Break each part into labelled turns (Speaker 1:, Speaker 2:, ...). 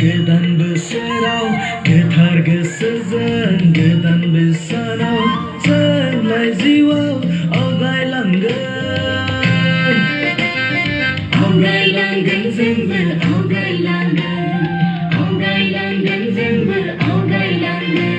Speaker 1: गोदान बोसोराव गोथार गोसोजों गोदान बोसोराव जोंलाय जिउआव आवगायलांगोन जोंबो आवगायलांगोन जोंबो आवगायलांगोन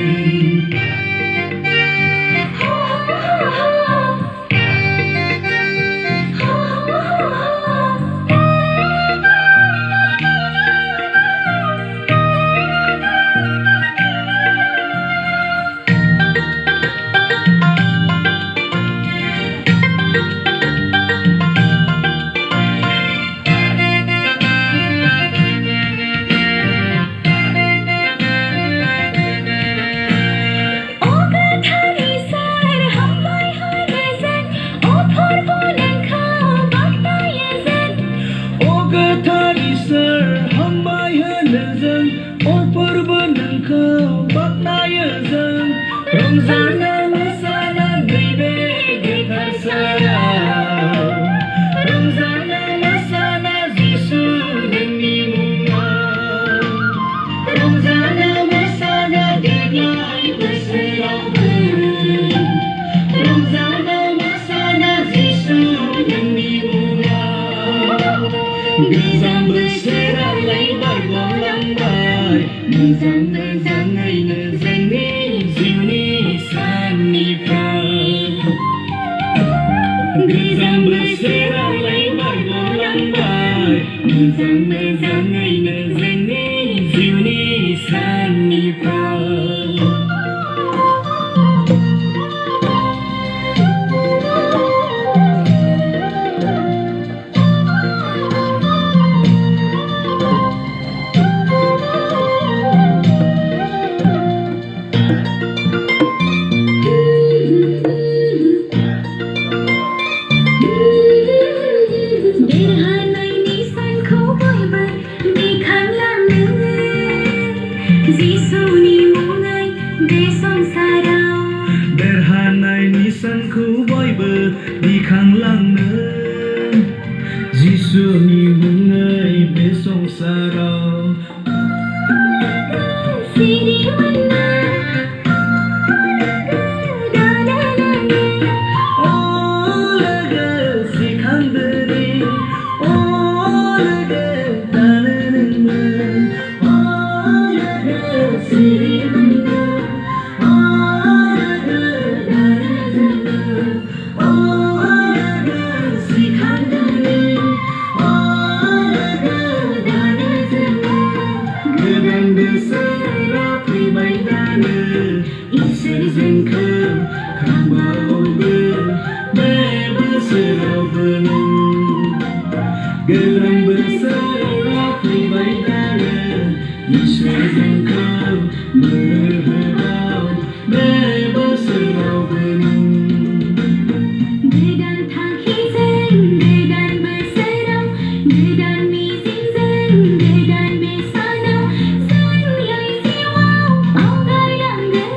Speaker 1: रंजाना मोसाना नैबे गोथार सानाव रंजाना मोसाना जिसु नोंनि मुङाव रंजाना मोसाना देग्लाय बोसोरावबो रंजाना मोसाना जिसु नोंनि मुङाव गोजाम बोसोरालाय बारग'लांबाय मोजां मोजाङैनो जोंनि जिउनि गोजाम बोसोरालाय बारग'लांबाय मोजां मोजाङैनो जोंनि जिउनि साननिफ्राय देरहानायनि सानखौ बयबो दिखांलांनो जिसुनि मुङै बे संसाराव इसोर जोंखौ खांबावो बे बोसोरावबो गोदान बोसोरा फैबाय दानो इसोर जोंखौ बोर होबाव बे बोसोरावबो गोदान थांखिजों गोदान बोसोराव गोदान मिजिंजों गोदान बेसादाव जोंलाय जिउआव आवगायलांगोन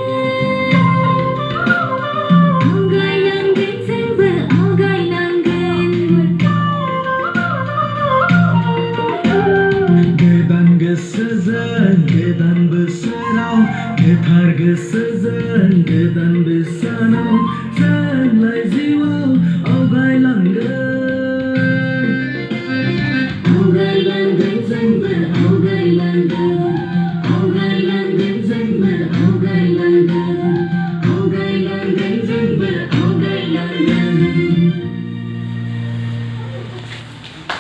Speaker 1: जोंबो आवगायलांगोन गोदान गोसोजों गोदान बोसोराव गोथार गोसोजों गोदान बोसोराव जोंलाय जिउआव आवगायलांगोन